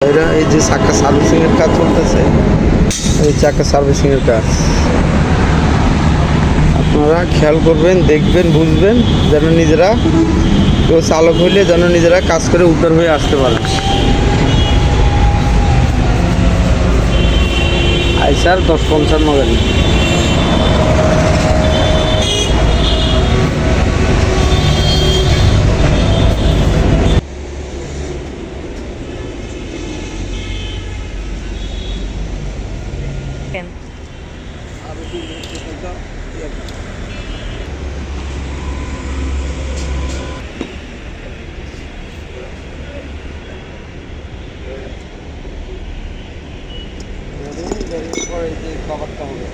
এরা এই যে চাকা সার্ভিসিং এর কাজ চলতেছে, এই চাকা সার্ভিসিং এর কাজ আপনারা খেয়াল করবেন, দেখবেন, বুঝবেন, যেন নিজেরা কেউ চালক হইলে যেন নিজেরা কাজ করে উদ্ধার হয়ে আসতে পারে। আইসার 10-55 গাড়ি। কেন পরে যে কভারটা হবে